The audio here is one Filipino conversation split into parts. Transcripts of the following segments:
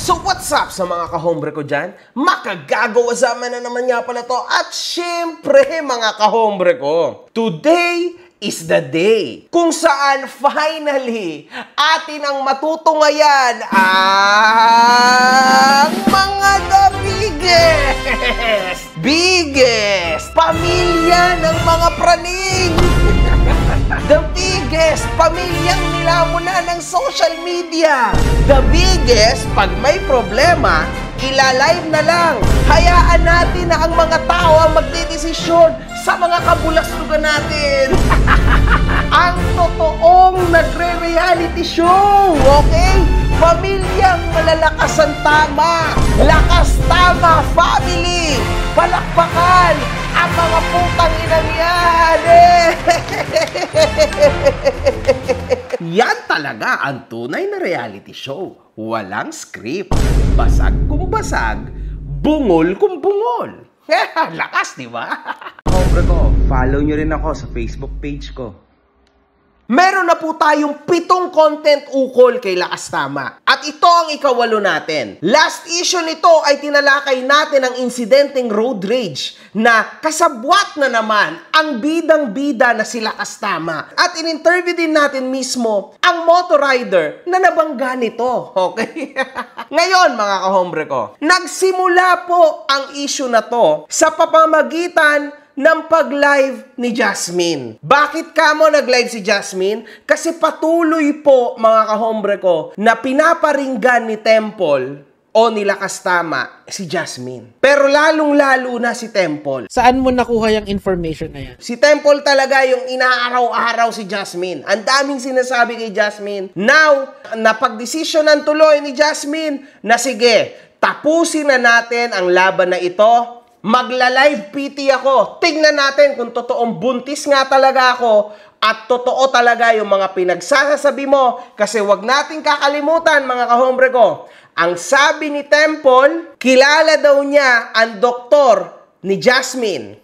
So what's up sa mga kahombre ko dyan? Makagagawa na naman nga pala to. At syempre mga kahombre ko, today is the day kung saan finally atin ang matutunghayan ang mga the biggest pamilya ng mga praning. The biggest pamilyang nilamunan ng social media. The biggest, pag may problema, ilalive na lang. Hayaan natin na ang mga tao ang magdedesisyon sa mga kabulastugan natin. Ang totoong nagre-reality show, okay? Pamilyang malalakas ang tama. Lakas tama family. Palakpakan ang mga putang inang yan. Yan talaga ang tunay na reality show. Walang script. Basag kung basag, bungol kung bungol. Lakas, di ba? Hombre ko, follow nyo rin ako sa Facebook page ko. Meron na po tayong 7 content ukol kay Lakas Tama. At ito ang ikawalo natin. Last issue nito ay tinalakay natin ang insidenteng road rage na kasabwat na naman ang bidang-bida na si Lakas Tama. At in-interview din natin mismo ang motorrider na nabangga nito. Okay? Ngayon mga kahombre ko, nagsimula po ang issue na to sa pamamagitan ng pag-live ni Jasmine. Bakit kamo nag-live si Jasmine? Kasi patuloy po, mga kahombre ko, na pinaparinggan ni Temple o ni Lakas Tama si Jasmine. Pero lalong-lalo na si Temple. Saan mo nakuha yung information na yan? Si Temple talaga yung inaaraw-araw si Jasmine. Ang daming sinasabi kay Jasmine. Now, napag-desisyonan tuloy ni Jasmine na sige, tapusin na natin ang laban na ito. Magla-live PT ako. Tingnan natin kung totoong buntis nga talaga ako at totoo talaga yung mga pinagsasabi mo. Kasi wag nating kakalimutan mga kahombre ko. Ang sabi ni Temple, kilala daw niya ang doktor ni Jasmine.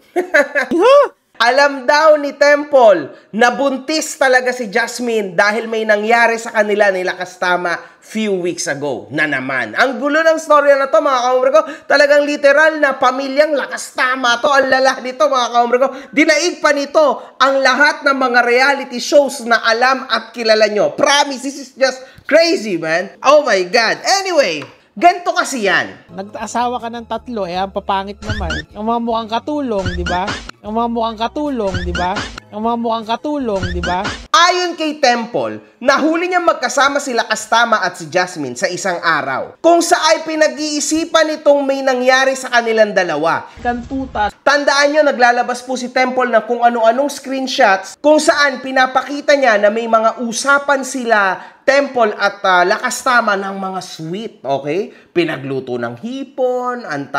Alam daw ni Temple na buntis talaga si Jasmine dahil may nangyari sa kanila ni Lakas Tama few weeks ago na naman. Ang gulo ng storya na to mga kahombre ko, talagang literal na pamilyang Lakas Tama to. Ang lala nito mga kahombre ko. Dinaig pa nito ang lahat ng mga reality shows na alam at kilala nyo. Promise, this is just crazy, man. Oh my God. Anyway, ganito kasi yan. Nag-asawa ka ng 3, ang papangit naman. Ang mga mukhang katulong, di ba? Ang mga mukhang katulong, di ba? Ang mga mukhang katulong, di ba? Ayon kay Temple, nahuli niya magkasama si Lakas Tama at si Jasmine sa isang araw. Kung saan pinag-iisipan itong may nangyari sa kanilang dalawa. Kantuta. Tandaan nyo, naglalabas po si Temple ng kung ano-anong screenshots kung saan pinapakita niya na may mga usapan sila Temple at Lakas Tama ng mga sweet, okay? Pinagluto ng hipon, ang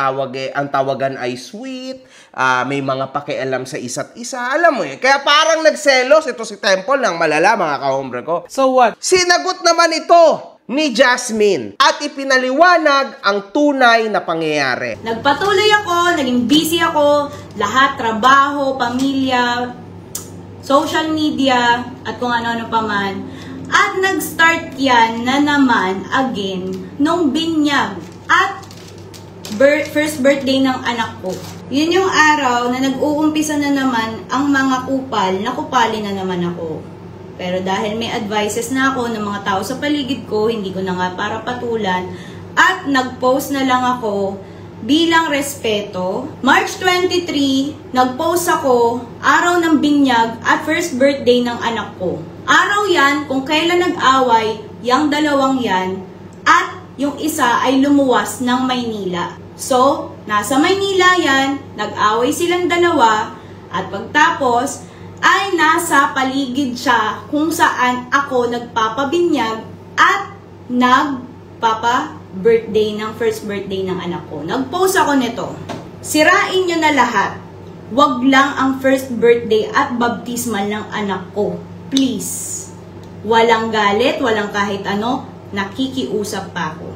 tawagan ay sweet, may mga pakialam sa isa't isa, alam mo yun. Kaya parang nagselos ito si Temple ng malala mga kahombre ko. So what? Sinagot naman ito ni Jasmine at ipinaliwanag ang tunay na pangyayari. Nagpatuloy ako, naging busy ako, lahat, trabaho, pamilya, social media, at kung ano-ano pa man. At nag-start yan na naman again nung binyag at first birthday ng anak ko. Yun yung araw na nag-uumpisa na naman ang mga kupal, nakupali na naman ako. Pero dahil may advices na ako ng mga tao sa paligid ko, hindi ko na nga para patulan, at nag-post na lang ako bilang respeto. March 23, nag-post ako, araw ng binyag at first birthday ng anak ko. Araw yan kung kailan nag-away yung dalawang yan at yung isa ay lumuwas ng Maynila. So, nasa Maynila yan, nag-away silang dalawa at pagtapos ay nasa paligid siya kung saan ako nagpapabinyag at nagpapa-birthday ng first birthday ng anak ko. Nag-post ako nito. Sirain nyo na lahat. Wag lang ang first birthday at baptismal ng anak ko. Please. Walang galit, walang kahit ano, nakikiusap pa ako.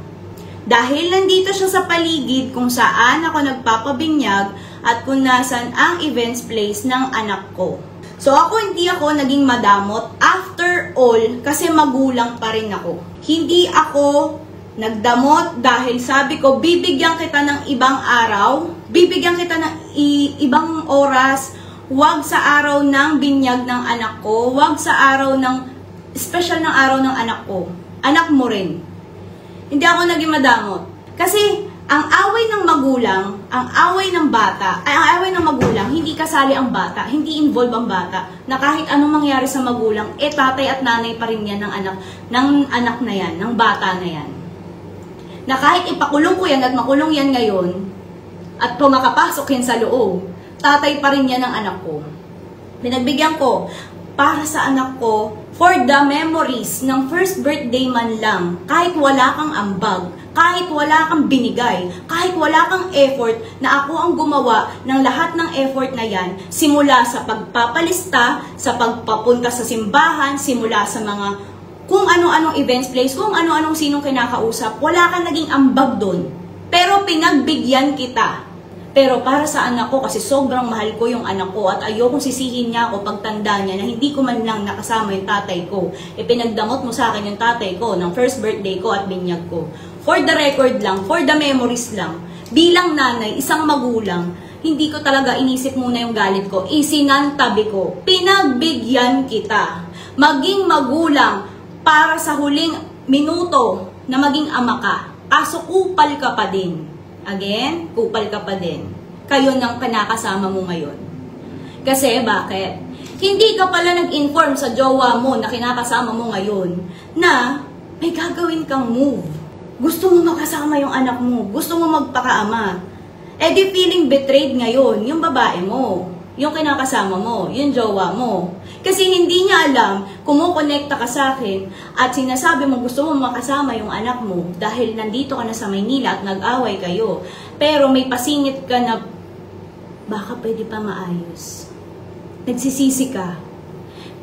Dahil nandito siya sa paligid kung saan ako nagpapabinyag at kung nasan ang events place ng anak ko. So hindi ako naging madamot after all kasi magulang pa rin ako. Hindi ako Nagdamot dahil sabi ko, bibigyan kita ng ibang araw, bibigyan kita ng ibang oras, wag sa araw ng binyag ng anak ko, wag sa araw ng, special ng araw ng anak ko. Anak mo rin. Hindi ako naging madamot. Kasi, ang away ng magulang, ang away ng bata, ay ang away ng magulang, hindi kasali ang bata, hindi involve ang bata, na kahit anong mangyari sa magulang, tatay at nanay pa rin yan ng anak na yan, ng bata na yan. Na kahit ipakulong ko yan at makulong yan ngayon, at pumakapasok yan sa loob, tatay pa rin yan ng anak ko. Pinagbigyan ko, para sa anak ko, for the memories ng first birthday man lang, kahit wala kang ambag, kahit wala kang binigay, kahit wala kang effort, na ako ang gumawa ng lahat ng effort na yan, simula sa pagpapalista, sa pagpapunta sa simbahan, simula sa mga kung ano-anong events place, kung ano-anong sinong kinakausap, wala kang naging ambag doon. Pero pinagbigyan kita. Pero para sa anak ko, kasi sobrang mahal ko yung anak ko at ayokong sisihin niya ako pagtanda niya na hindi ko man lang nakasama yung tatay ko. Pinagdamot mo sa akin yung tatay ko ng first birthday ko at binyag ko. For the record lang, for the memories lang, bilang nanay, isang magulang, hindi ko talaga inisip muna yung galit ko. Isinantabi ko, pinagbigyan kita. Maging magulang, para sa huling minuto na maging ama ka, kaso kupal ka pa din. Again, kupal ka pa din. Kayo nang kinakasama mo ngayon. Kasi bakit? Hindi ka pala nag-inform sa jowa mo na kinakasama mo ngayon na may gagawin kang move. Gusto mo makasama yung anak mo. Gusto mo magpakaama. Di feeling betrayed ngayon yung babae mo. Yung kinakasama mo, yung jowa mo. Kasi hindi niya alam, kumukonekta ka sa akin at sinasabi mo gusto mo makasama yung anak mo dahil nandito ka na sa Maynila at nag-away kayo. Pero may pasingit ka na baka pwede pa maayos. Nagsisisi ka.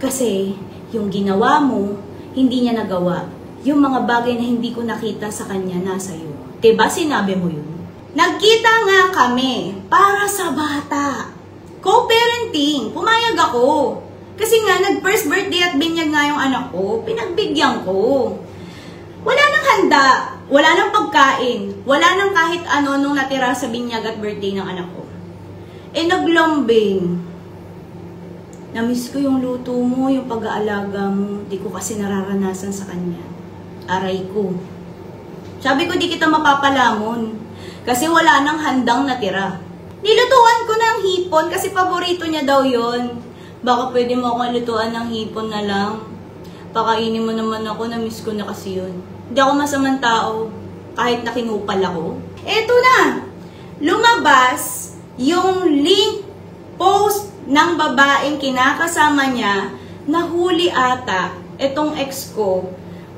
Kasi yung ginawa mo, hindi niya nagawa. Yung mga bagay na hindi ko nakita sa kanya nasa iyo. Diba sinabi mo yun? Nagkita nga kami para sa bata. Co-parenting. Pumayag ako. Kasi nga, nag-first birthday at binyag nga yung anak ko, pinagbigyan ko. Wala nang handa, wala nang pagkain, wala nang kahit ano nung natira sa binyag at birthday ng anak ko. Naglambing. Namiss ko yung luto mo, yung pag-aalaga mo, di ko kasi nararanasan sa kanya. Aray ko. Sabi ko, di kita mapapalamon. Kasi wala nang handang natira. Nilutuan ko ng hipon kasi paborito niya daw yon. Baka pwede mo akong lutuan ng hipon na lang. Pakainin mo naman ako, na-miss ko na kasi yun. Hindi ako masamang tao, kahit na kinupal ako. Eto na! Lumabas yung link post ng babaeng kinakasama niya, nahuli ata etong ex ko,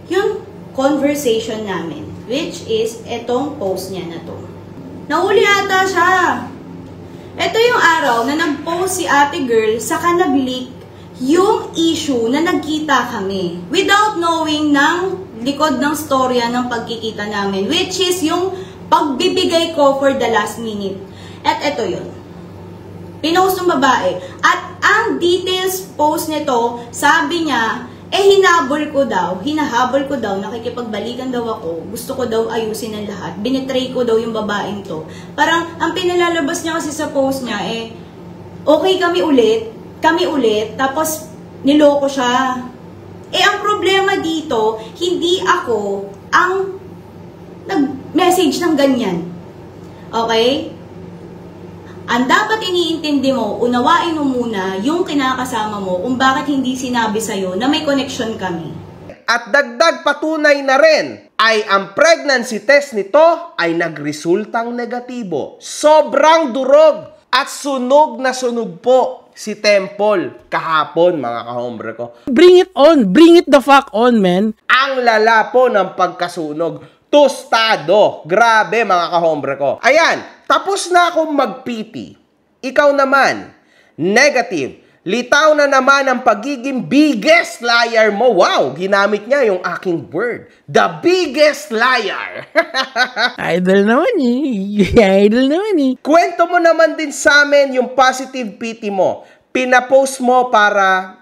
yung conversation namin. Which is, etong post niya na to. Nahuli ata siya. Ito yung araw na nag-post si ate girl saka nag-leak yung issue na nagkita kami without knowing ng likod ng storya ng pagkikita namin, which is yung pagbibigay ko for the last minute. At ito yun. Pinost ng babae. At ang details post nito, sabi niya, hinahabol ko daw, nakikipagbalikan daw ako, gusto ko daw ayusin ang lahat, binitray ko daw yung babaeng to. Parang, ang pinalalabas niya kasi sa post niya, okay kami ulit, tapos niloko siya. Ang problema dito, hindi ako ang nag-message ng ganyan. Okay? Ang dapat iniintindi mo, unawain mo muna yung kinakasama mo kung bakit hindi sinabi sa'yo na may connection kami. At dagdag patunay na rin ay ang pregnancy test nito ay nagresultang negatibo. Sobrang durog at sunog na sunog po si Temple kahapon, mga kahombre ko. Bring it on! Bring it the fuck on, man! Ang lala po ng pagkasunog. Tostado. Grabe, mga kahombre ko. Ayan, tapos na akong mag-PT. Ikaw naman, negative. Litaw na naman ang pagiging biggest liar mo. Wow, ginamit niya yung aking word. The biggest liar. Idol naman Idol naman Kwento mo naman din sa amin yung positive PT mo. Pinapost mo para...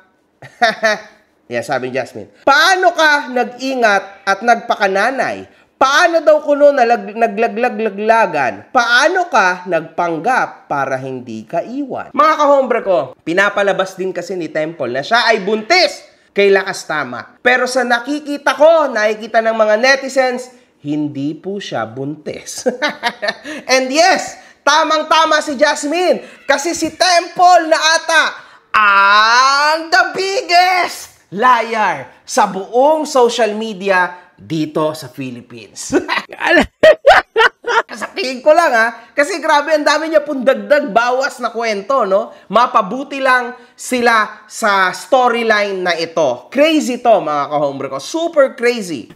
Yan, sabi ni Jasmine. Paano ka nag-ingat at nagpakananay Paano daw kuno naglaglag-laglagan? Paano ka nagpanggap para hindi ka iwan? Mga kahombre ko, pinapalabas din kasi ni Temple na siya ay buntis kay Lakas Tama. Pero sa nakikita ng mga netizens, hindi po siya buntis. And yes, tamang-tama si Jasmine kasi si Temple na ata ang the biggest liar sa buong social media dito sa Philippines. Sa tingin ko lang kasi grabe, ang dami niya pong dagdag bawas na kwento, no? Mapabuti lang sila sa storyline na ito. Crazy to, mga kahombre ko. Super crazy.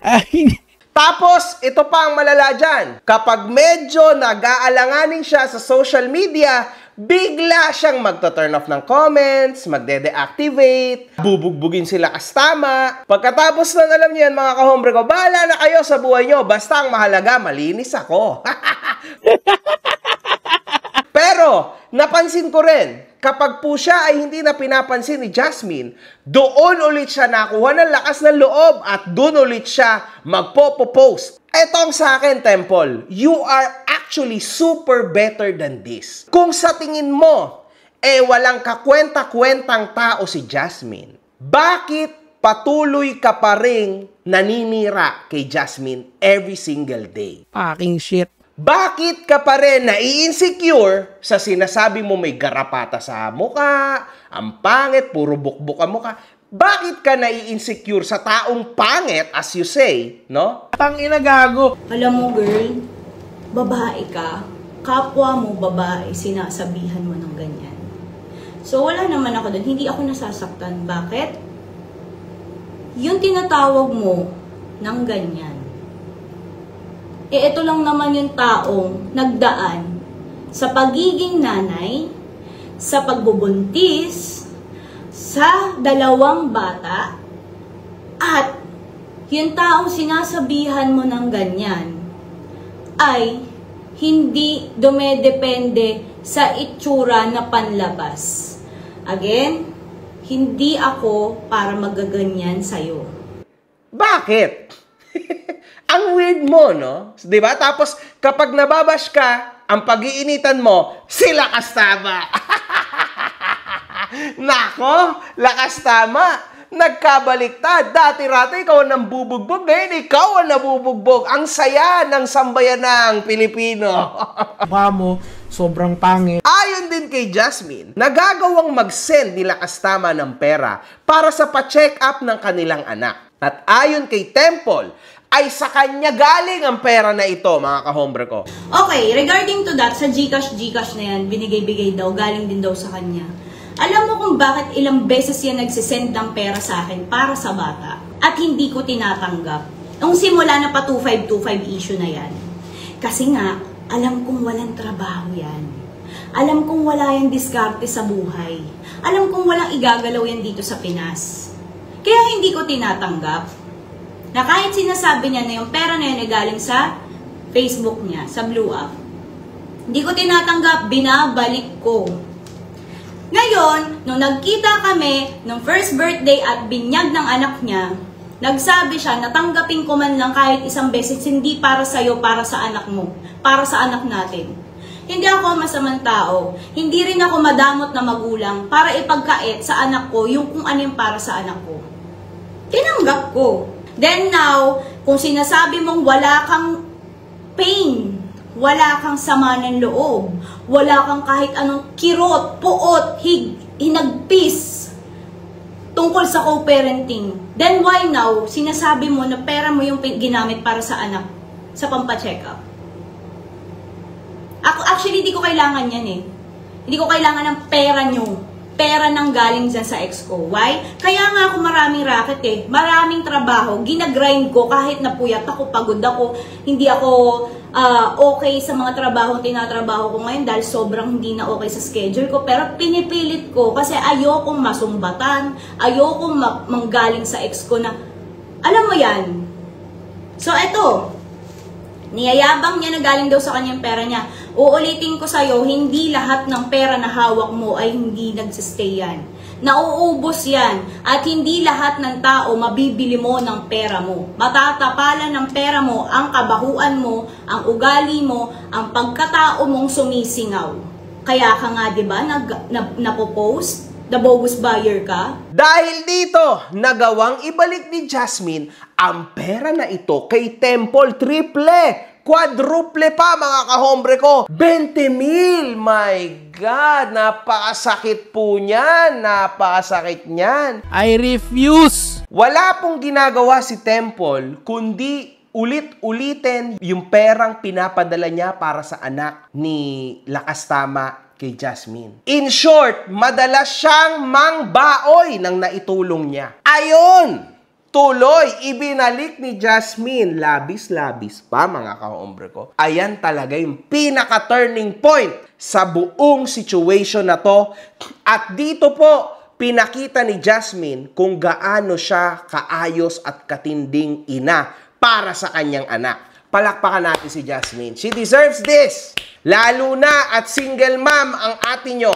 Tapos, ito pa ang malala dyan. Kapag medyo nag-aalanganin siya sa social media, bigla siyang magto-turn off ng comments, magde-deactivate, bubugbugin sila kastama. Pagkatapos ng alam niyo yan, mga kahombre ko, bahala na kayo sa buhay nyo. Basta ang mahalaga, malinis ako. Pero, napansin ko rin, kapag po siya ay hindi na pinapansin ni Jasmine, doon ulit siya nakuha ng lakas ng loob at doon ulit siya magpo-post. Etong sa akin, Temple, you are actually super better than this. Kung sa tingin mo, walang kakwenta-kwentang tao si Jasmine, bakit patuloy ka pa rin naninira kay Jasmine every single day? Fucking shit. Bakit ka pa rin nai-insecure sa sinasabi mo may garapata sa mukha, ang pangit, puro bukbuk ang mukha? Bakit ka nai-insecure sa taong pangit, as you say, no? Tangina gago. Alam mo, girl, babae ka, kapwa mo babae, sinasabihan mo ng ganyan. So, wala naman ako doon. Hindi ako nasasaktan. Bakit? Yung tinatawag mo ng ganyan. Ito lang naman yung taong nagdaan sa pagiging nanay, sa pagbubuntis, sa 2 bata, at yung taong sinasabihan mo ng ganyan ay hindi dumedepende sa itsura na panlabas. Again, hindi ako para magaganyan sa'yo. Bakit? Ang weird mo, no? Diba? Tapos, kapag nababash ka, ang pag-iinitan mo, sila kastama. Nako, Lakas Tama, nagkabaliktad. Dati-rati ikaw ang nambubugbog, ngayon ikaw ang nabubugbog. Ang saya ng sambayanang Pilipino. Mukha mo, sobrang pangit. Ayon din kay Jasmine, nagagawang mag-send ni Lakas Tama ng pera para sa pa-check up ng kanilang anak. At ayon kay Temple, ay sa kanya galing ang pera na ito, mga kahombre ko. Okay, regarding to that, sa Gcash na yan, binigay-bigay daw, galing din daw sa kanya. Alam mo kung bakit ilang beses yan nagsisend ng pera sa akin para sa bata at hindi ko tinatanggap? Nung simula na pa 2525 issue na yan. Kasi nga, alam kong walang trabaho yan. Alam kong wala yung diskarte sa buhay. Alam kong walang igagalaw yan dito sa Pinas. Kaya hindi ko tinatanggap na kahit sinasabi niya na yung pera na yun ay galing sa Facebook niya, sa Blue App. Hindi ko tinatanggap, binabalik ko. Ngayon, nung nagkita kami nung first birthday at binyag ng anak niya, nagsabi siya, natanggapin ko man lang kahit isang beses, hindi para sa'yo, para sa anak mo, para sa anak natin. Hindi ako masamang tao, hindi rin ako madamot na magulang para ipagkait sa anak ko yung kung ano yung para sa anak ko. Tinanggap ko. Then now, kung sinasabi mong wala kang pain, wala kang sama ng loob, wala kang kahit anong kirot, puot, hinagpis tungkol sa co-parenting, then why now, sinasabi mo na pera mo yung ginamit para sa anak, sa pampa-check up? Actually, hindi ko kailangan yan eh. Hindi ko kailangan ng pera nyo. Pera nang galing dyan sa ex ko. Why? Kaya nga ako maraming racket eh. Maraming trabaho. Ginagrind ko kahit napuyat ako, pagod ako. Hindi ako okay sa mga trabaho tinatrabaho ko ngayon dahil sobrang hindi na okay sa schedule ko. Pero pinipilit ko kasi ayokong masumbatan. Ayokong manggaling sa ex ko na, alam mo yan. So eto, niyayabang niya na galing daw sa kanyang pera niya. Uulitin ko sa'yo, hindi lahat ng pera na hawak mo ay hindi nagsistay yan. nauubos yan. At hindi lahat ng tao mabibili mo ng pera mo. Matatapalan ng pera mo ang kabahuan mo, ang ugali mo, ang pagkatao mong sumisingaw. Kaya ka nga, di ba, napopost? The bogus buyer ka? Dahil dito, nagawang ibalik ni Jasmine ang pera na ito kay Temple. Triple, quadruple pa mga kahombre ko. 20,000! My God! Napakasakit po niyan. Napakasakit niyan. I refuse! Wala pong ginagawa si Temple kundi ulit-ulitin yung perang pinapadala niya para sa anak ni Lakas Tama kay Jasmine. In short, madalas siyang mangbaoy ng naitulong niya. Ayon! Tuloy, ibinalik ni Jasmine. Labis-labis pa, mga kahombre ko. Ayan talaga yung pinaka-turning point sa buong situation na to. At dito po, pinakita ni Jasmine kung gaano siya kaayos at katinding ina para sa kanyang anak. Palakpakan natin si Jasmine. She deserves this. Lalo na at single mom ang ate nyo.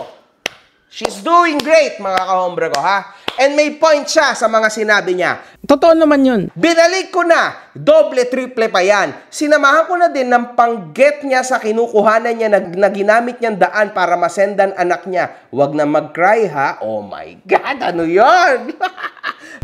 She's doing great, mga kahombre ko, ha? And may point siya sa mga sinabi niya. Totoo naman yun. Binalik ko na. Doble, triple pa yan. Sinamahan ko na din ng pang-get niya sa kinukuhanan niya na ginamit niyang daan para masendan anak niya. Huwag na mag-cry, ha? Oh my God, ano yun?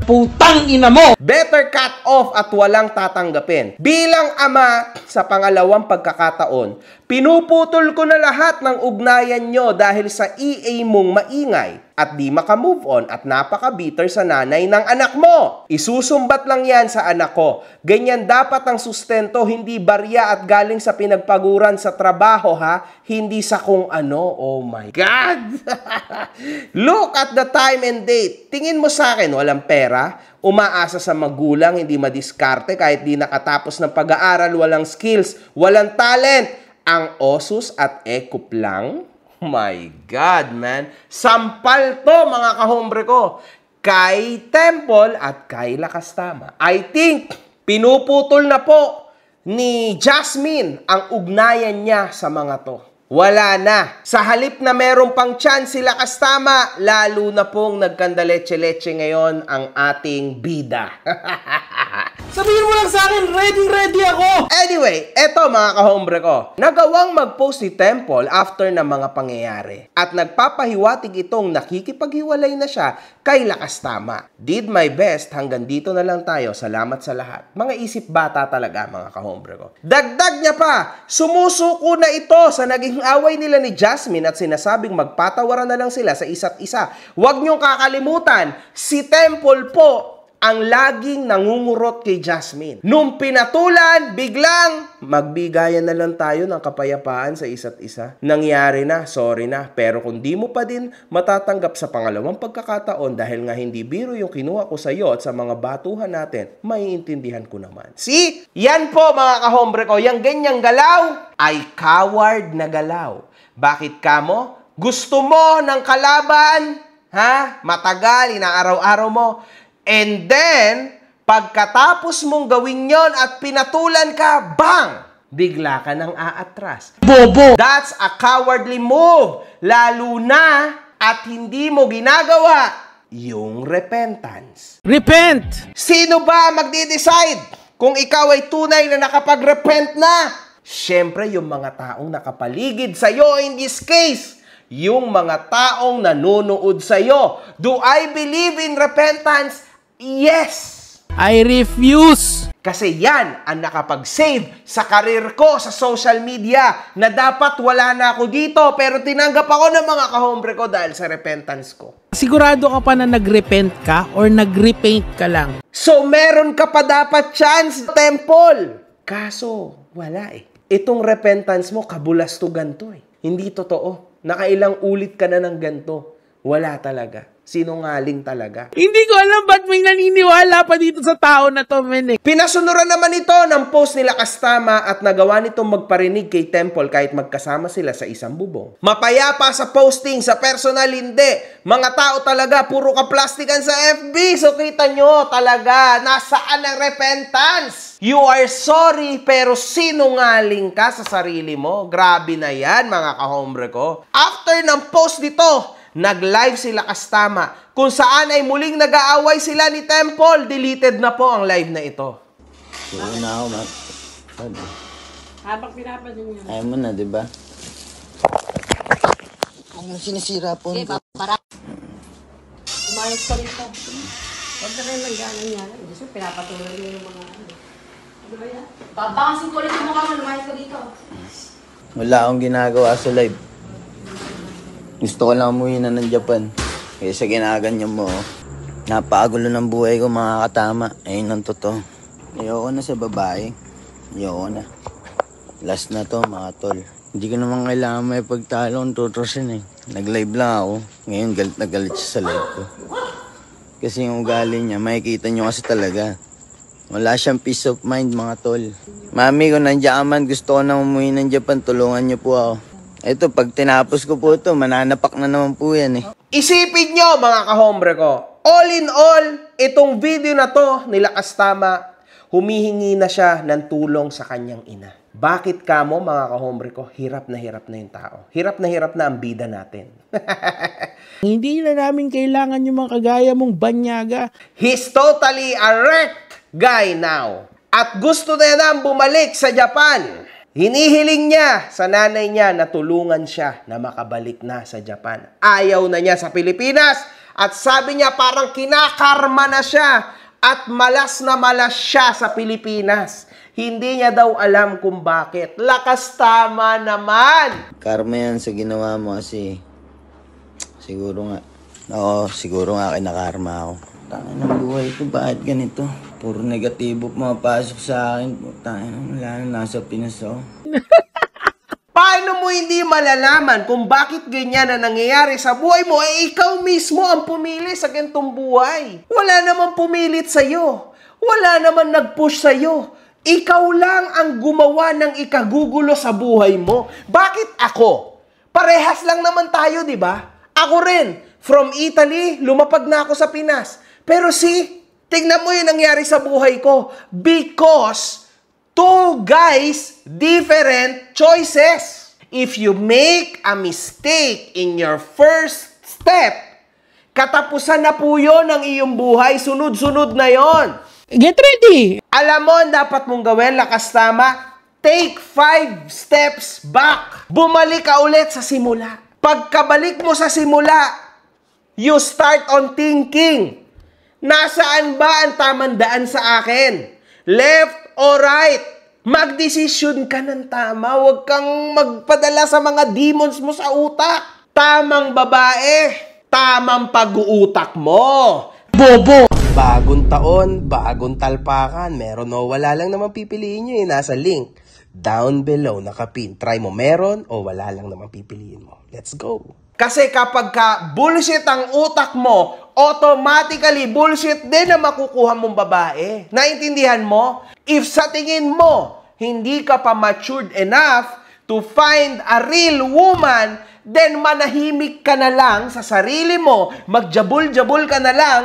Putang ina mo! Better cut off at walang tatanggapin. Bilang ama, sa pangalawang pagkakataon, pinuputol ko na lahat ng ugnayan nyo dahil sa EA mong maingay at di makamove on at napaka-bitter sa nanay ng anak mo. Isusumbat lang yan sa anak ko. Ganyan dapat ang sustento, hindi barya at galing sa pinagpaguran sa trabaho, ha? Hindi sa kung ano. Oh my God! Look at the time and date. Tingin mo sa akin, walang pera? Umaasa sa magulang, hindi madiskarte kahit di nakatapos ng pag-aaral, walang skills, walang talent. Ang osus at ekup lang? Oh my God, man. Sampal to, mga kahombre ko. Kay Temple at kay Lakas Tama. I think, pinuputol na po ni Jasmine ang ugnayan niya sa mga to. Wala na. Sa halip na meron pang chance si Lakas Tama, lalo na pong nagkandaleche-leche ngayon ang ating bida. Sabihin mo lang sa akin, ready ako! Anyway, eto mga kahombre ko. Nagawang mag-post si Temple after ng mga pangyayari. At nagpapahiwatig itong nakikipaghiwalay na siya kay Lakas Tama. Did my best, hanggang dito na lang tayo. Salamat sa lahat. Mga isip bata talaga mga kahombre ko. Dagdag niya pa, sumusuko na ito sa naging away nila ni Jasmine at sinasabing magpatawaran na lang sila sa isa't isa. Huwag niyong kakalimutan, si Temple po ang laging nangungurot kay Jasmine. Nung pinatulan, biglang magbigayan na lang tayo ng kapayapaan sa isa't isa. Nangyari na, sorry na. Pero kung di mo pa din matatanggap sa pangalawang pagkakataon dahil nga hindi biro yung kinuha ko sa iyo at sa mga batuhan natin, maiintindihan ko naman. See? Yan po mga kahombre ko, yung ganyang galaw ay coward na galaw. Bakit kamo? Gusto mo ng kalaban? Ha? Matagal, inaaraw-araw mo. And then, pagkatapos mong gawin yon at pinatulan ka, bang! Bigla ka nang aatras. Bobo! That's a cowardly move. Lalo na at hindi mo ginagawa yung repentance. Repent! Sino ba magde-decide kung ikaw ay tunay na nakapag-repent na? Siyempre, yung mga taong nakapaligid sa'yo in this case. Yung mga taong nanonood sa'yo. Do I believe in repentance? Yes! I refuse! Kasi yan ang nakapag-save sa karir ko sa social media na dapat wala na ako dito pero tinanggap ako ng mga kahombre ko dahil sa repentance ko. Sigurado ka pa na nag-repent ka or nag-repaint ka lang? So meron ka pa dapat chance, Temple! Kaso, wala eh. Itong repentance mo, kabulastugan to eh. Hindi totoo. Nakailang ulit ka na ng ganito. Wala talaga. Sinungaling talaga. Hindi ko alam ba't may naniniwala pa dito sa tao na to, men. Pinasunuran naman ito ng post ni Lakas Tama at nagawa nitong magparinig kay Temple kahit magkasama sila sa isang bubong. Mapayapa sa posting, sa personal hindi. Mga tao talaga, puro ka plastikan sa FB. So kita nyo talaga, nasaan ang repentance? You are sorry pero sinungaling ka sa sarili mo. Grabe na yan mga kahombre ko. After ng post nito, nag-live sila Kastama, kung saan ay muling nag-aaway sila ni Temple. Deleted na po ang live na ito. Ayaw na ako, Mat. Habang pinapansin niya. Ayaw mo na, di ba? Huwag mo sinisira po. Umayos ka rito. Huwag na rin lang gano'n niya. Gusto, pinapatuloy niya yung mga ano. Ano ba yan? Babakasin ko ulit yung mukha mo, lumayas ka dito. Wala akong ginagawa sa live. Gusto ko lang umuwi na ng Japan. Kaysa ginaganyan mo, napakagulo ng buhay ko, mga katama. Ayun ang totoo. Ayoko na sa babae. Ayoko na. Last na to, mga tol. Hindi ko naman kailangan may pagtalo kung tutusin eh. Nag-live lang ako. Ngayon galit na galit siya sa live ko. Kasi yung ugali niya, makikita nyo kasi talaga. Wala siyang peace of mind, mga tol. Mami, kung nandiyan ka man, gusto ko na umuwi ng Japan, tulungan niyo po ako. Ito, pag tinapos ko po ito, mananapak na naman po yan eh. Isipin nyo, mga kahombre ko, all in all, itong video na to nila Kastama, humihingi na siya ng tulong sa kanyang ina. Bakit kamo, mga kahombre ko, hirap na yung tao. Hirap na ang bida natin. Hindi na namin kailangan yung mga kagaya mong banyaga. He's totally a wrecked guy now. At gusto na nang bumalik sa Japan. Hinihiling niya sa nanay niya na tulungan siya na makabalik na sa Japan. Ayaw na niya sa Pilipinas. At sabi niya parang kinakarma na siya. At malas na malas siya sa Pilipinas. Hindi niya daw alam kung bakit. Lakas tama naman! Karma yan sa ginawa mo kasi siguro nga. Oo, siguro nga kinakarma ako. Tangin ng buhay ko, bakit ganito? Puro negatibo pumapasok sa akin. Tangin, wala na, nasa Pinas ako. Paano mo hindi malalaman kung bakit ganyan na nangyayari sa buhay mo? Ikaw mismo ang pumili sa ganitong buhay. Wala naman pumilit sa'yo. Wala naman nag-push sa'yo. Ikaw lang ang gumawa ng ikagugulo sa buhay mo. Bakit ako? Parehas lang naman tayo, di ba? Ako rin. From Italy, lumapag na ako sa Pinas. Pero tignan mo yung nangyari sa buhay ko. Because two guys, different choices. If you make a mistake in your first step, katapusan na po yun ang iyong buhay. Sunod-sunod na yon. Get ready! Alam mo, dapat mong gawin, lakas tama, take 5 steps back. Bumalik ka ulit sa simula. Pagkabalik mo sa simula, you start on thinking. Nasaan ba ang tamang daan sa akin? Left or right? Magdesisyon ka ng tama. Huwag kang magpadala sa mga demons mo sa utak. Tamang babae, tamang pag-uutak mo. Bobo! Bagong taon, bagong talpakan. Meron o wala lang naman pipiliin nyo eh. Nasa link down below, nakapin. Try mo meron o wala lang naman pipiliin mo. Let's go! Kasi kapag ka bullshit ang utak mo, automatically bullshit din na makukuha mong babae. Naintindihan mo? If sa tingin mo, hindi ka pa matured enough to find a real woman, then manahimik ka na lang sa sarili mo, magjabul-jabul ka na lang,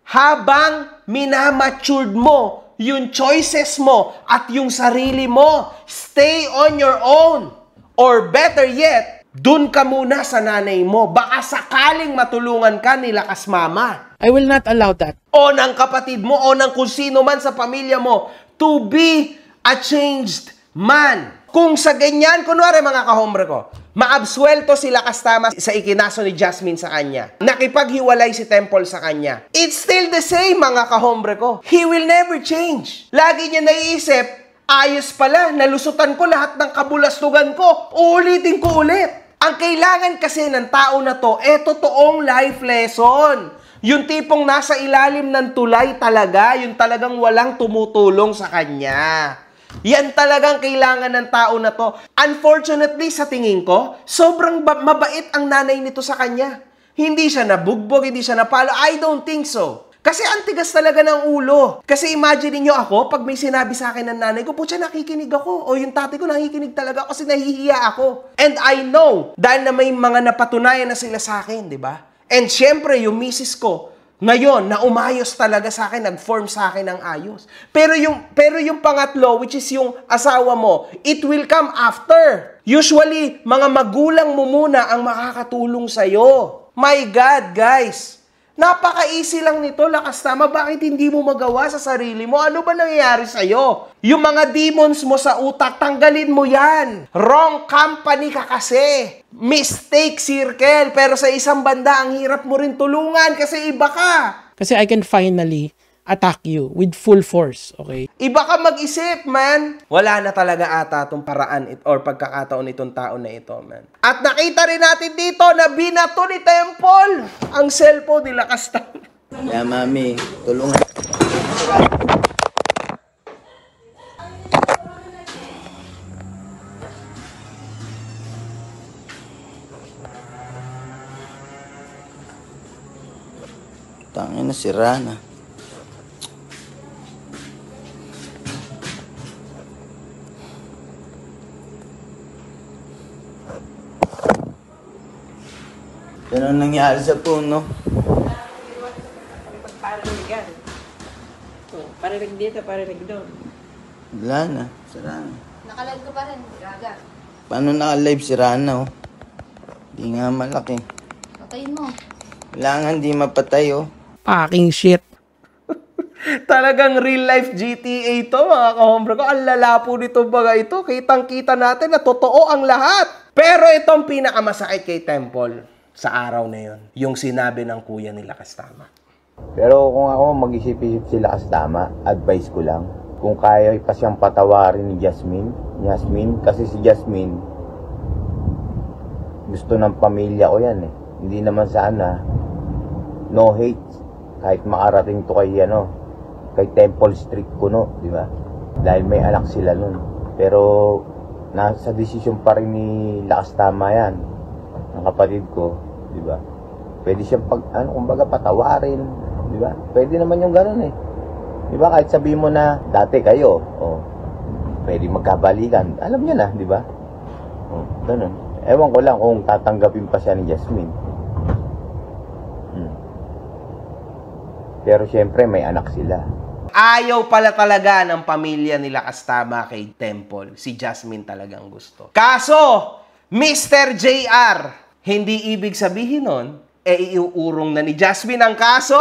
habang minamatured mo yung choices mo at yung sarili mo. Stay on your own. Or better yet, dun ka muna sa nanay mo. Baka sakaling matulungan ka ni lakas mama. I will not allow that. O ng kapatid mo o ng kung sino man sa pamilya mo to be a changed man. Kung sa ganyan, kunwari mga kahombre ko, maabsuelto sila Kastama sa ikinaso ni Jasmine sa kanya. Nakipaghiwalay si Temple sa kanya. It's still the same, mga kahombre ko. He will never change. Lagi niya naiisip, ayos pala, nalusutan ko lahat ng kabulastugan ko. Uulitin ko ulit. Ang kailangan kasi ng tao na to, totoong life lesson. Yung tipong nasa ilalim ng tulay talaga, yung talagang walang tumutulong sa kanya. Yan talagang kailangan ng tao na to. Unfortunately, sa tingin ko, sobrang mabait ang nanay nito sa kanya. Hindi siya nabugbog, hindi siya napalo. I don't think so. Kasi ang tigas talaga ng ulo. Kasi imagine niyo ako, pag may sinabi sa akin ng nanay ko, putya, nakikinig ako. O yung tatay ko, nakikinig talaga ako kasi nahihiya ako. And I know, dahil na may mga napatunayan na sila sa akin, di ba? And syempre, yung misis ko, ngayon, na umayos talaga sa akin, nag-form sa akin ng ayos. Pero yung pangatlo, which is yung asawa mo, it will come after. Usually, mga magulang mo muna ang makakatulong sa'yo. My God, guys! Napaka-easy lang nito, lakas tama. Bakit hindi mo magawa sa sarili mo? Ano ba nangyayari sa'yo? Yung mga demons mo sa utak, tanggalin mo yan. Wrong company ka kasi. Mistake circle. Pero sa isang banda, ang hirap mo rin tulungan kasi iba ka. Kasi I can finally attack you with full force, okay? Iba ka mag-isip, man. Wala na talaga ata itong paraan or pagkakataon itong tao na ito, man. At nakita rin natin dito na binato ni Temple ang cellphone ni Lakas Tama. Kaya mami, tulungan. Tangin na si Rana. Ano nangyari sa puno? Pagparaligan. Parilig dito, parilig doon. Wala na, si Rana. Nakalive ko pa rin, gaga. Paano naka-live si Rana, oh? Di nga malaki. Patayin mo. Kailangan di mapatay, oh. Fucking shit. Talagang real life GTA to, mga kahombre ko. Ang lala po nito baga ito. Kitang-kita natin na totoo ang lahat. Pero itong pinakamasakit kay Temple sa araw na yon, yung sinabi ng kuya ni Lakas Tama. Pero kung ako mag-isip-isip si Lakas Tama, advice ko lang, kung kaya pa siyang patawarin ni Jasmine, kasi si Jasmine, gusto ng pamilya ko yan eh. Hindi naman sana, no hate, kahit makarating to kay Temple Street Kuno, di ba? Dahil may anak sila nun. Pero, nasa desisyon pa rin ni Lakas Tama yan, ng kapatid ko, di ba? Pwede siyang kumbaga patawarin, di ba? Pwede naman yung gano'n eh. Di ba? Kahit sabihin mo na dati kayo, pwede magkabalikan. Alam niya na, di ba? Gano'n. Ewan ko lang kung tatanggapin pa siya ni Jasmine. Pero syempre may anak sila. Ayaw pala talaga ng pamilya ni Lakas Tama kay Temple. Si Jasmine talagang gusto. Kaso, Mr. JR, hindi ibig sabihin nun, iuurong na ni Jasmine ang kaso.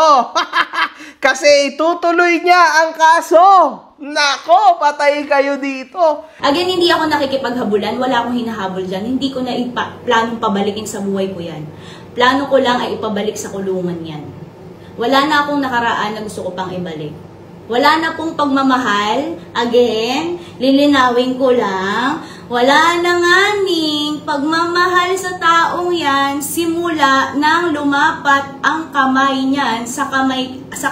Kasi itutuloy niya ang kaso. Nako, patay kayo dito. Again, hindi ako nakikipaghabulan. Wala akong hinahabol dyan. Hindi ko na planong pabalikin sa buhay ko yan. Plano ko lang ay ipabalik sa kulungan yan. Wala na akong nakaraan na gusto ko pang ibalik. Wala na pong pagmamahal. Again, lilinawin ko lang. Wala na nga ning pagmamahal sa taong yan simula nang lumapat ang kamay niyan sa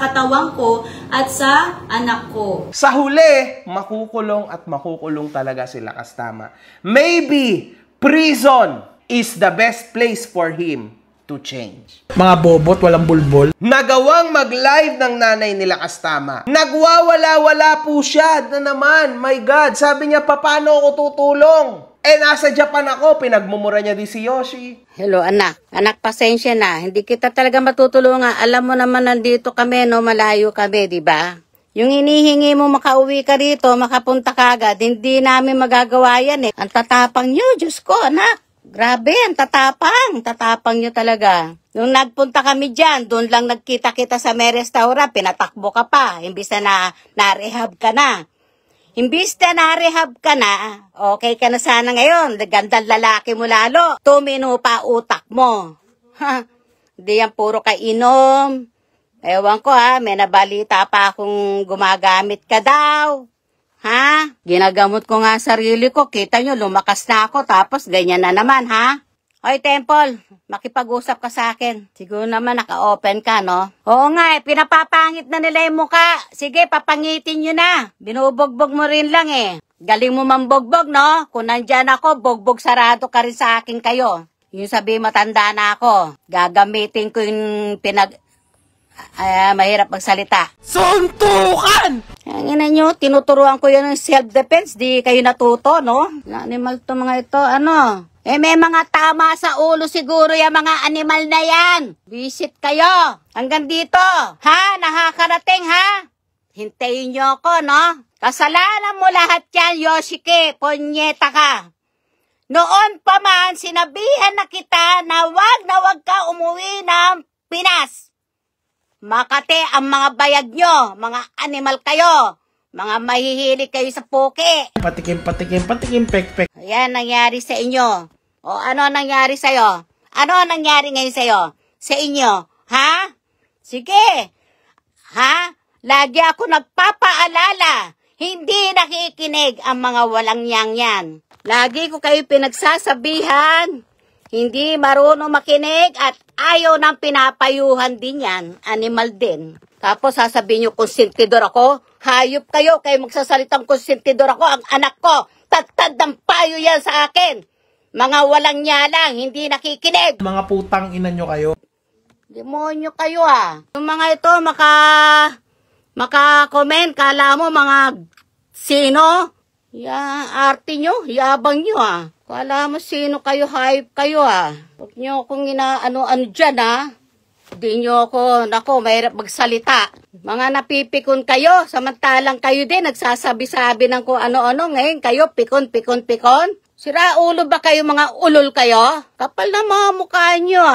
katawan ko at sa anak ko. Sa huli, makukulong at makukulong talaga si Lakas Tama. Maybe prison is the best place for him to change. Mga bobot, walang bulbol. Nagawang mag-live ng nanay ni Lakas Tama. Nagwawala-wala po siya na naman. My God, sabi niya, paano ako tutulong? Nasa Japan ako, pinagmumura niya di si Yoshi. Hello, anak. Anak, pasensya na. Hindi kita talaga matutulungan. Alam mo naman nandito kami, no? Malayo kami, di ba? Yung hinihingi mo makauwi ka rito, makapunta ka agad, hindi namin magagawa yan eh. Ang tatapang niyo, Diyos ko, anak. Grabe, ang tatapang nyo talaga. Nung nagpunta kami dyan, doon lang nagkita-kita sa may restaurant, pinatakbo ka pa, imbis na na-rehab ka na. Imbis na na-rehab ka na, okay ka na sana ngayon, gandang lalaki mo lalo, tumino pa utak mo. Hindi yan puro kainom. Ewan ko may nabalita pa akong gumagamit ka daw. Ha? Ginagamot ko nga sarili ko. Kita nyo, lumakas na ako. Tapos, ganyan na naman, ha? Hoy, Temple, makipag-usap ka sa akin. Siguro naman, naka-open ka, no? Oo nga, pinapapangit na nila yung mukha. Sige, papangitin nyo na. Binubogbog mo rin lang, Galing mo mambogbog, no? Kung nandyan ako, bogbog sarado ka rin sa akin kayo. Yung sabi, matanda na ako. Gagamitin ko yung mahirap magsalita. Suntukan! Ang ina nyo, tinuturuan ko yun ng self-defense. Di kayo natuto, no? Animal to mga ito, ano? May mga tama sa ulo siguro yung mga animal na yan. Visit kayo. Hanggang dito. Ha? Nakakarating, ha? Hintayin nyo ako, no? Kasalanan mo lahat yan, Yoshike. Ponyeta ka. Noon pa man, sinabihan na kita na wag ka umuwi ng Pinas. Makati ang mga bayag nyo, mga animal kayo, mga mahihilig kayo sa poke. Patikim, pek. Ayan nangyari sa inyo. O ano nangyari sa'yo? Ano nangyari ngayon sa'yo? Sa inyo? Ha? Sige. Ha? Lagi ako nagpapaalala. Hindi nakikinig ang mga walang yang. Lagi ko kayo pinagsasabihan. Hindi marunong makinig at ayaw nang pinapayuhan din yan. Animal din. Tapos sasabihin nyo konsentidor ako. Hayop kayo magsasalitang konsentidor ako. Ang anak ko, tad ng payo yan sa akin. Mga walang nyalang, hindi nakikinig. Mga putang ina nyo kayo. Demonyo kayo Yung mga ito, maka-comment, kala mo mga sino? Arte nyo, yabang nyo Kala mo sino kayo, hype kayo Huwag nyo akong ano dyan Hindi nyo ako, mahirap magsalita. Mga napipikon kayo, samantalang kayo din, nagsasabi-sabi ng kung ano-ano. Ngayon kayo, pikon. Sira ulo ba kayo, mga ulol kayo? Kapal na mga mukha nyo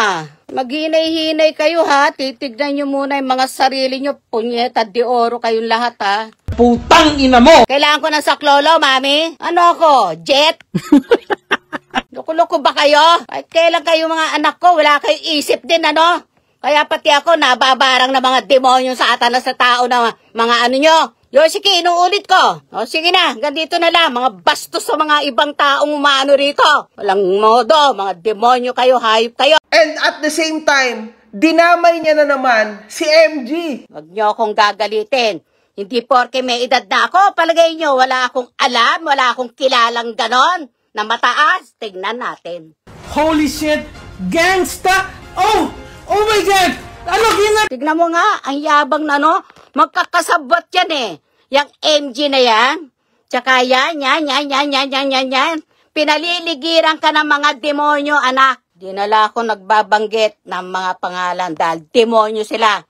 Maghinay-hinay kayo titignan nyo muna yung mga sarili nyo. Punyeta de oro kayong lahat Putang ina mo! Kailangan ko ng saklolo, mami. Ano ako? Jet? Loko-loko ba kayo? Kahit kailan kayo mga anak ko, wala kayo isip din, Kaya pati ako, nababarang na mga demonyo sa atanas sa tao na mga ano nyo. Yoshiki, inuulit ko. O sige na, ganito na lang. Mga bastos sa mga ibang taong umano rito. Walang modo, mga demonyo kayo, hayop kayo. And at the same time, dinamay niya na naman si MG. Huwag nyo akong gagalitin. Hindi porke may edad na ako, palagay nyo, wala akong alam, wala akong kilalang ganon na mataas. Tignan natin. Holy shit! Gangsta! Oh my God! Ano Tignan mo nga, ang yabang na magkakasabot yan Yang MG na yan. Tsaka yan. Pinaliligiran ka ng mga demonyo, anak. Dinala ako nagbabanggit ng mga pangalan dahil demonyo sila.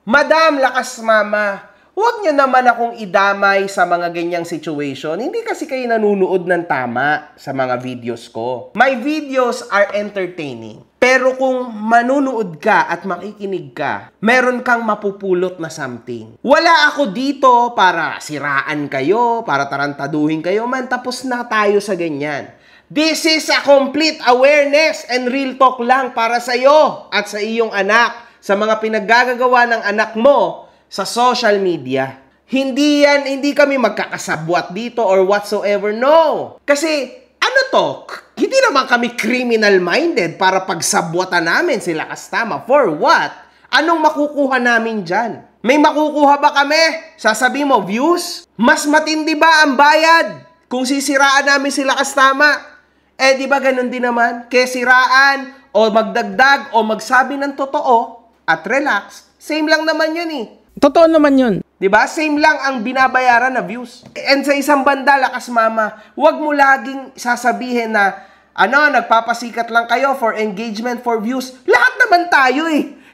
Madam, lakas mama. Huwag niyo naman akong idamay sa mga ganyang situation. Hindi kasi kayo nanunood ng tama sa mga videos ko. My videos are entertaining. Pero kung manunood ka at makikinig ka, meron kang mapupulot na something. Wala ako dito para siraan kayo, para tarantaduhin kayo man, tapos na tayo sa ganyan. This is a complete awareness and real talk lang para sa iyo at sa iyong anak, sa mga pinaggagawa ng anak mo sa social media. Hindi kami magkakasabwat dito or whatsoever, no. Kasi, hindi naman kami criminal-minded para pagsabwatan namin sila kastama. For what? Anong makukuha namin dyan? May makukuha ba kami? Sasabi mo, views? Mas matindi ba ang bayad kung sisiraan namin sila kastama? Di ba ganun din naman? Kaya siraan o magdagdag o magsabi ng totoo at relax, same lang naman yun Totoo naman yun. Diba? Same lang ang binabayaran na views. And sa isang banda, lakas mama, huwag mo laging sasabihin na, nagpapasikat lang kayo for engagement, for views. Lahat naman tayo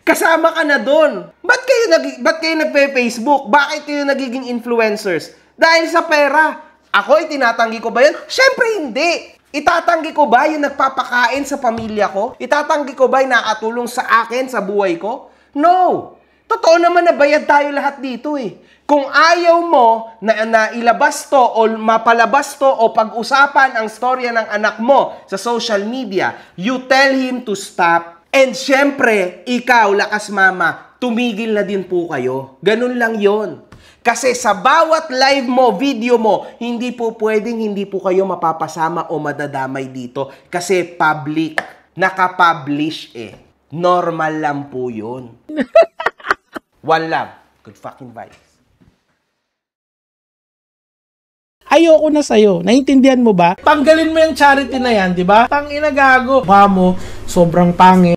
Kasama ka na doon. Ba't kayo nagpe-Facebook? Bakit kayo nagiging influencers? Dahil sa pera. Ako, itinatanggi ko ba yun? Siyempre hindi. Itatanggi ko ba yung nagpapakain sa pamilya ko? Itatanggi ko ba yung nakatulong sa akin, sa buhay ko? No. Totoo naman na bayad tayo lahat dito Kung ayaw mo na ilabas to o mapalabas to o pag-usapan ang storya ng anak mo sa social media, you tell him to stop. And syempre, ikaw, lakas mama, tumigil na din po kayo. Ganun lang yon. Kasi sa bawat live mo, video mo, hindi po kayo mapapasama o madadamay dito. Kasi public, nakapublish Normal lang po yun. One love. Good fucking vibes. Ayoko na sa'yo. Naintindihan mo ba? Tanggalin mo yung charity na yan, di ba? Tang inagago. Mukha mo, sobrang pangit.